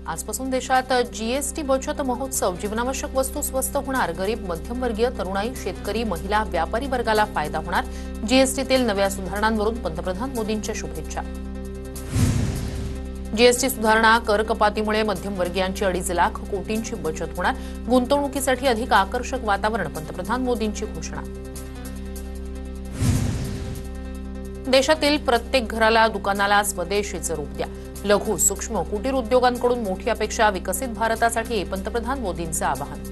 आजपासून देशात जीएसटी बचत महोत्सव. जीवनावश्यक वस्तू स्वस्त होणार. गरीब, मध्यमवर्गीय, तरुणाई, शेतकरी, महिला, व्यापारी वर्गाला फायदा होणार. जीएसटीतील नव्या सुधारणांवरून पंतप्रधान मोदींच्या शुभेच्छा. जीएसटी सुधारणा कर कपातीमुळे मध्यमवर्गीयांची 2.5 लाख कोटींची बचत होणार. गुंतवणुकीसाठी अधिक आकर्षक वातावरण. पंतप्रधान मोदींची घोषणा. देशातील प्रत्येक घराला, दुकानाला स्वदेशीचं रूप द्या. लघु, सूक्ष्म, कुटीर उद्योगांकडून मोठी अपेक्षा. विकसित भारतासाठी पंतप्रधान मोदींचं आवाहन.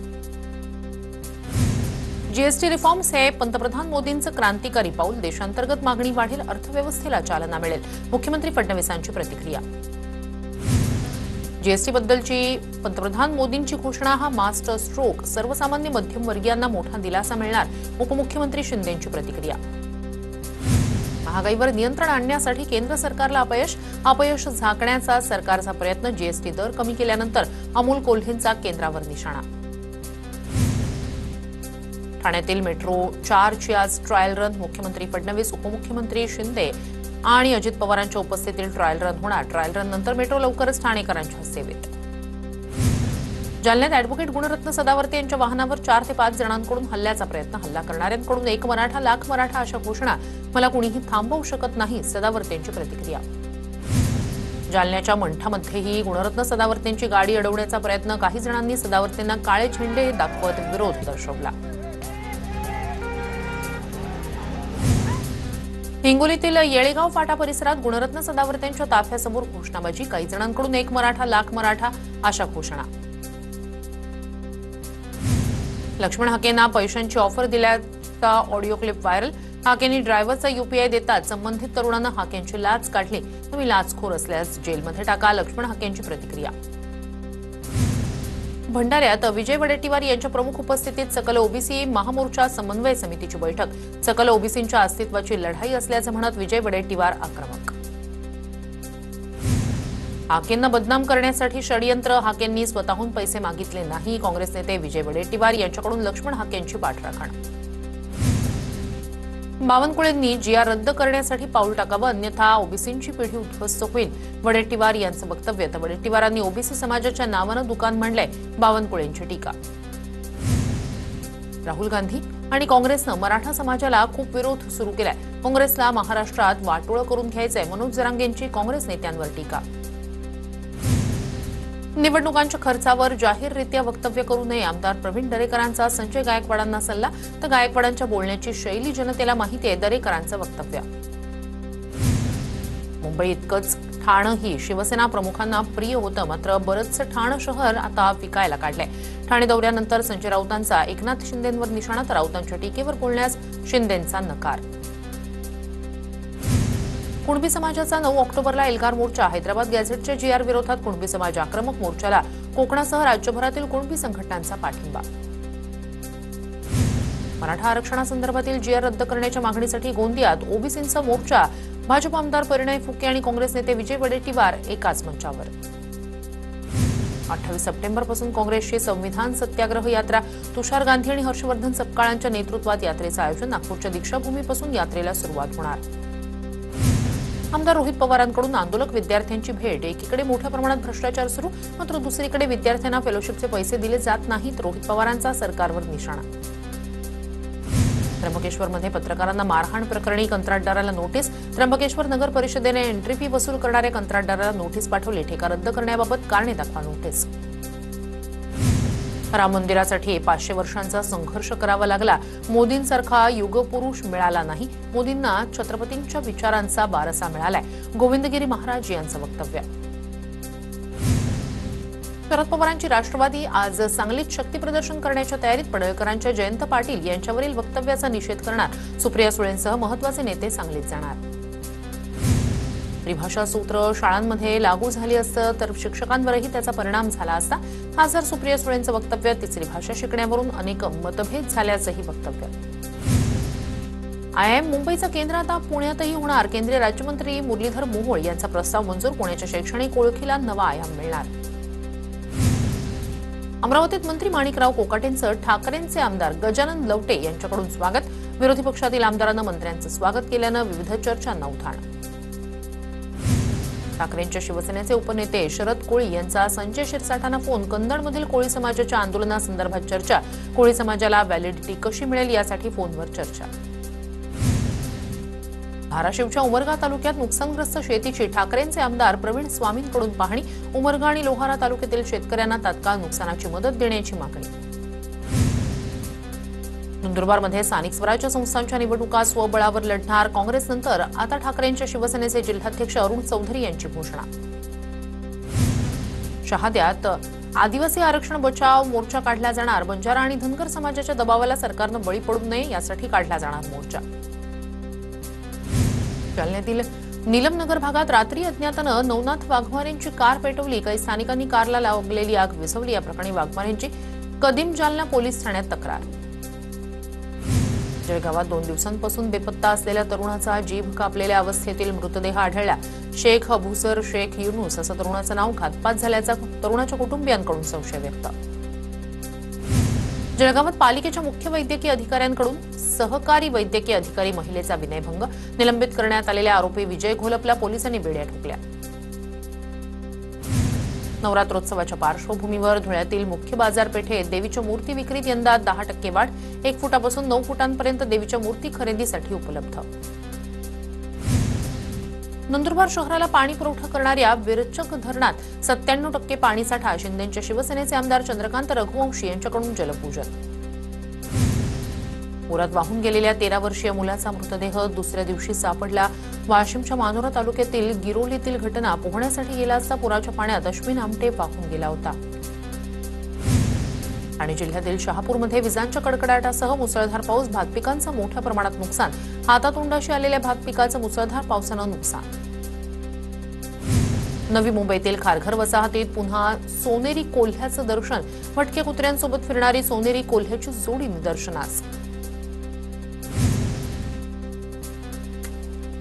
जीएसटी रिफॉर्म्स हे पंतप्रधान मोदींचं क्रांतिकारी पाऊल. देशांतर्गत मागणी वाढेल, अर्थव्यवस्थेला चालना मिळेल. मुख्यमंत्री फडणवीसांची प्रतिक्रिया. जीएसटीबद्दलची पंतप्रधान मोदींची घोषणा हा मास्टर स्ट्रोक. सर्वसामान्य मध्यमवर्गीयांना मोठा दिलासा मिळणार. उपमुख्यमंत्री शिंदेंची प्रतिक्रिया. महागाईवर नियंत्रण आणण्यासाठी केंद्र सरकारला अपयश झाकण्याचा सरकारचा प्रयत्न. जीएसटी दर कमी केल्यानंतर अमोल कोल्हेंचा केंद्रावर निशाणा. ठाण्यातील मेट्रो 4ची आज ट्रायल रन. मुख्यमंत्री फडणवीस, उपमुख्यमंत्री शिंदे आणि अजित पवारांच्या उपस्थितीत ट्रायल रन होणार. ट्रायल रन नंतर मेट्रो लवकरच ठाणेकरांच्या सेवेत. जालन्यात अॅडव्होकेट गुणरत्न सदावर्ते यांच्या वाहनावर 4 ते 5 जणांकडून हल्ल्याचा प्रयत्न. हल्ला करणाऱ्यांकडून 1 मराठा लाख मराठा अशा घोषणा. मला कुणीही थांबवू शकत नाही. सदावर्तेंची प्रतिक्रिया. जालन्याच्या मंठामध्येही गुणरत्न सदावर्तेंची गाडी अडवण्याचा प्रयत्न. काही जणांनी सदावर्तेंना काळे झेंडे दाखवत विरोध दर्शवला. हिंगोलीतील येळेगाव फाटा परिसरात गुणरत्न सदावर्तेंच्या ताफ्यासमोर घोषणाबाजी. काही जणांकडून 1 मराठा लाख मराठा अशा घोषणा. लक्ष्मण हाकेंना पैशांची ऑफर दिल्याचा ऑडिओ क्लिप व्हायरल. हाकेंनी ड्रायव्हरचा यूपीआय देताच संबंधित तरुणानं हाकेंची लाच काढली. तुम्ही लाचखोर असल्यास जेलमध्ये टाका. लक्ष्मण हाकेंची प्रतिक्रिया. भंडाऱ्यात विजय वडेट्टीवार यांच्या प्रमुख उपस्थितीत सकल ओबीसी महामोर्चा समन्वय समितीची बैठक. सकल ओबीसींच्या अस्तित्वाची लढाई असल्याचं म्हणत विजय वडेट्टीवार आक्रमक. हाकेंना बदनाम करण्यासाठी षडयंत्र. हाकेंनी स्वतःहून पैसे मागितले नाही. काँग्रेस नेते विजय वडेट्टीवार यांच्याकडून लक्ष्मण हाकेंची पाठराखण. बावनकुळेंनी जीआर रद्द करण्यासाठी पाऊल टाकावं, अन्यथा ओबीसींची पिढी उद्ध्वस्त होईल. वडेट्टीवार यांचं वक्तव्य. तर वडेट्टीवारांनी ओबीसी समाजाच्या नावानं दुकान मांडलंय. बावनकुळेंची टीका. राहुल गांधी आणि काँग्रेसनं मराठा समाजाला खूप विरोध सुरू केलाय. काँग्रेसला महाराष्ट्रात वाटोळं करून घ्यायचंय. मनोज जरांगेंची काँग्रेस नेत्यांवर टीका. निवडणुकांच्या खर्चावर जाहीररित्या वक्तव्य करू नये. आमदार प्रवीण दरेकरांचा संजय गायकवाडांना सल्ला. तर गायकवाडांच्या बोलण्याची शैली जनतेला माहिती आहे. दरेकरांचं वक्तव्य. मुंबई इतकंच ठाणंही शिवसेना प्रमुखांना प्रिय होतं. मात्र बरंचसं ठाणं शहर आता विकायला काढलंय. ठाणे दौऱ्यानंतर संजय राऊतांचा एकनाथ शिंदेंवर निशाणा. तर राऊतांच्या टीकेवर बोलण्यास शिंदेंचा नकार. कुणबी समाजाचा 9 ऑक्टोबरला एल्गार मोर्चा. हैदराबाद गॅझेटच्या जीआर विरोधात कुणबी समाज आक्रमक. मोर्चाला कोकणासह राज्यभरातील कुणबी संघटनांचा पाठिंबा. मराठा आरक्षणासंदर्भातील जीआर रद्द करण्याच्या मागणीसाठी गोंदियात ओबीसींचा मोर्चा. भाजप आमदार परिणय फुके आणि काँग्रेस नेते विजय वडेट्टीवार एकाच मंचावर. 28 सप्टेंबरपासून काँग्रेसची संविधान सत्याग्रह यात्रा. तुषार गांधी आणि हर्षवर्धन सपकाळांच्या नेतृत्वात यात्रेचं आयोजन. नागपूरच्या दीक्षाभूमीपासून यात्रेला सुरुवात होणार. आमदार रोहित पवारांकडून आंदोलक विद्यार्थ्यांची भेट. एकीकडे मोठ्या प्रमाणात भ्रष्टाचार सुरू, मात्र दुसरीकडे विद्यार्थ्यांना फेलोशिपचे पैसे दिले जात नाहीत. रोहित पवारांचा सरकारवर निशाणा. त्र्यंबकेश्वरमध्ये पत्रकारांना मारहाण प्रकरणी कंत्राटदाराला नोटीस. त्र्यंबकेश्वर नगर परिषदेने एंट्री फी वसूल करणाऱ्या कंत्राटदाराला नोटीस पाठवली. ठेका रद्द करण्याबाबत कारणे दाखवा नोटीस. राम मंदिरासाठी 500 वर्षांचा संघर्ष करावा लागला. मोदींसारखा युगपुरुष मिळाला नाही. मोदींना छत्रपतींच्या विचारांचा वारसा मिळालाय. गोविंदगिरी महाराज यांचं वक्तव्य. शरद पवारांची राष्ट्रवादी आज सांगलीत शक्तीप्रदर्शन करण्याच्या तयारीत. पडळकरांच्या जयंत पाटील यांच्यावरील वक्तव्याचा निषेध करणार. सुप्रिया सुळेंसह महत्वाचे नेते सांगलीत जाणार. त्रिभाषा सूत्र शाळांमध्ये लागू झाली असतं तर शिक्षकांवरही त्याचा परिणाम झाला असता. खासदार सुप्रिया सुळेंचं वक्तव्य. तिसरी भाषा शिकण्यावरून अनेक मतभेद झाल्याचंही वक्तव्य. आयआयएम मुंबईचं केंद्र आता पुण्यातही होणार. केंद्रीय राज्यमंत्री मुरलीधर मोहोळ यांचा प्रस्ताव मंजूर. पुण्याच्या शैक्षणिक ओळखीला नवा आयाम मिळणार. अमरावतीत मंत्री माणिकराव कोकाटेंचं ठाकरेंचे आमदार गजानन लवटे यांच्याकडून स्वागत. विरोधी पक्षातील आमदारांना मंत्र्यांचं स्वागत केल्यानं विविध चर्चांना उधाण. ठाकरेंच्या शिवसेनेचे उपनेते शरद कोळी यांचा संजय शिरसाटांना फोन. कन्नडमधील कोळी समाजाच्या आंदोलनासंदर्भात चर्चा. कोळी समाजाला व्हॅलिडिटी कशी मिळेल यासाठी फोनवर चर्चा. धाराशिवच्या उमरगा तालुक्यात नुकसानग्रस्त शेतीची ठाकरेंचे आमदार प्रवीण स्वामींकडून पाहणी. उमरगा आणि लोहारा तालुक्यातील शेतकऱ्यांना तात्काळ नुकसानाची मदत देण्याची मागणी. नंदुरबारमध्ये स्थानिक स्वराज्य संस्थांच्या निवडणुका स्वबळावर लढणार. काँग्रेसनंतर आता ठाकरेंच्या शिवसेनेचे जिल्हाध्यक्ष अरुण चौधरी यांची घोषणा. शहाद्यात आदिवासी आरक्षण बचाव मोर्चा काढला जाणार. बंजारा आणि धनगर समाजाच्या दबावाला सरकारनं बळी पडू नये यासाठी काढला जाणार मोर्चा. जालन्यातील नीलमनगर भागात रात्री अज्ञातानं नवनाथ वाघमारेंची कार पेटवली. काही स्थानिकांनी कारला लागलेली आग विझवली. या प्रकरणी वाघमारेंची कदीम जालना पोलीस ठाण्यात तक्रार. जळगावात 2 दिवसांपासून बेपत्ता असलेल्या तरुणाचा जीभ कापलेल्या अवस्थेतील मृतदेह आढळला. शेख अबुसर शेख युनुस असं तरुणाचं नाव. घातपात झाल्याचा तरुणाच्या कुटुंबियांकडून संशय व्यक्त. जळगावात पालिकेच्या मुख्य वैद्यकीय अधिकाऱ्यांकडून सहकारी वैद्यकीय अधिकारी महिलेचा विनयभंग. निलंबित करण्यात आलेल्या आरोपी विजय घोलपला पोलिसांनी बेड्या ठोकल्या. नवरात्रोत्सवाच्या पार्श्वभूमीवर धुळ्यातील मुख्य बाजारपेठेत देवीच्या मूर्ती विक्रीत यंदा 10% वाढ. 1 फुटापासून 9 फुटांपर्यंत देवीच्या मूर्ती खरेदीसाठी उपलब्ध. नंदुरबार शहराला पाणी पुरवठा करणाऱ्या विरचक धरणात 97% पाणीसाठा. शिंदेच्या शिवसेनेचे आमदार चंद्रकांत रघुवंशी यांच्याकडून जलपूजन. पुरात वाहून गेलेल्या 13 वर्षीय मुलाचा मृतदेह दुसऱ्या दिवशी सापडला. वाशिमच्या मानोरा तालुक्यातील गिरोलीतील घटना. पोहण्यासाठी गेला असता पुराच्या पाण्यात अश्विन आमटे वाहून गेला होता. आणि जिल्ह्यातील शहापूरमध्ये विजांच्या कडकडाटासह मुसळधार पाऊस. भात पिकांचं मोठ्या प्रमाणात नुकसान. हातातोंडाशी आलेल्या भात पिकाचं मुसळधार पावसानं नुकसान. नवी मुंबईतील खारघर वसाहतीत पुन्हा सोनेरी कोल्ह्याचं दर्शन. भटक्या कुत्र्यांसोबत फिरणारी सोनेरी कोल्ह्याची जोडी निदर्शनास.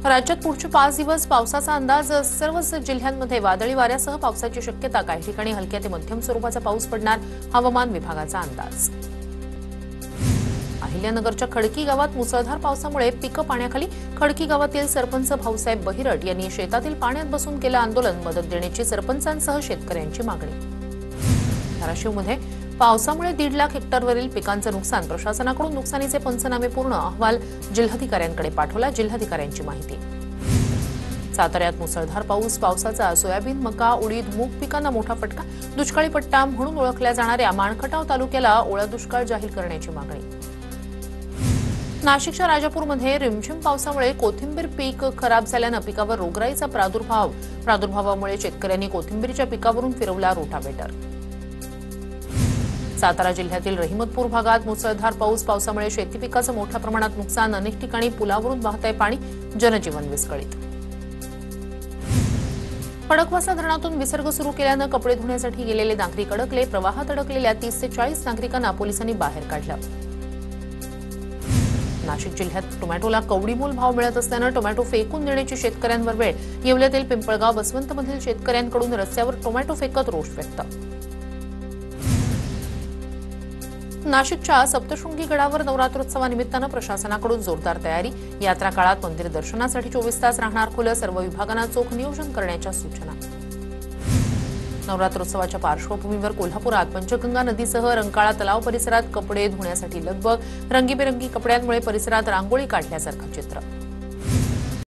राज्यात पुढचे 5 दिवस पावसाचा अंदाज. सर्वच जिल्ह्यांमध्ये वादळी वाऱ्यासह पावसाची शक्यता. काही ठिकाणी हलक्या ते मध्यम स्वरूपाचा पाऊस पडणार. हवामान विभागाचा अंदाज. अहिल्यानगरच्या खडकी गावात मुसळधार पावसामुळे पिकं पाण्याखाली. खडकी गावातील सरपंच भाऊसाहेब बहिरट यांनी शेतातील पाण्यात बसून केलं आंदोलन. मदत देण्याची सरपंचांसह शेतकऱ्यांची मागणी. धाराशिवमध्ये पावसामुळे 1.5 लाख हेक्टरवरील पिकांचं नुकसान. प्रशासनाकडून नुकसानीचे पंचनामे पूर्ण. अहवाल जिल्हाधिकाऱ्यांकडे पाठवला. जिल्हाधिकाऱ्यांची माहिती. साताऱ्यात मुसळधार पाऊस. पावसाचा सोयाबीन, मका, उडीद, मूग पिकांना मोठा फटका. दुष्काळी पट्टा म्हणून ओळखल्या जाणाऱ्या माणखटाव तालुक्याला ओला दुष्काळ जाहीर करण्याची मागणी. नाशिकच्या राजापूरमध्ये रिमझिम पावसामुळे कोथिंबीर पीक खराब झाल्यानं पिकावर रोगराईचा प्रादुर्भाव. प्रादुर्भावामुळे शेतकऱ्यांनी कोथिंबीरच्या पिकावरून फिरवला रोटावेटर. सातारा जिल्ह्यातील रहिमतपूर भागात मुसळधार पाऊस. पावसामुळे शेती पिकाचं मोठ्या प्रमाणात नुकसान. अनेक ठिकाणी पुलावरून वाहतंय पाणी. जनजीवन विस्कळीत. खडकवासला धरणातून विसर्ग सुरू केल्यानं कपडे धुण्यासाठी गेलेले नागरिक अडकले. प्रवाहात अडकलेल्या 30 ते 40 नागरिकांना पोलिसांनी बाहेर काढलं. नाशिक जिल्ह्यात टोमॅटोला कवडीमोल भाव मिळत असल्यानं टोमॅटो फेकून देण्याची शेतकऱ्यांवर वेळ. येवल्यातील पिंपळगाव बसवंतमधील शेतकऱ्यांकडून रस्त्यावर टोमॅटो फेकत रोष व्यक्त. नाशिकच्या सप्तशृंगी गडावर नवरात्रोत्सवानिमित्तानं प्रशासनाकडून जोरदार तयारी. यात्रा काळात मंदिर दर्शनासाठी 24 तास राहणार खुलं. सर्व विभागांना चोख नियोजन करण्याच्या सूचना. नवरात्रोत्सवाच्या पार्श्वभूमीवर कोल्हापुरात पंचगंगा नदीसह रंकाळा तलाव परिसरात कपडे धुण्यासाठी लगबग. रंगीबेरंगी कपड्यांमुळे परिसरात रांगोळी काढल्यासारखं चित्र.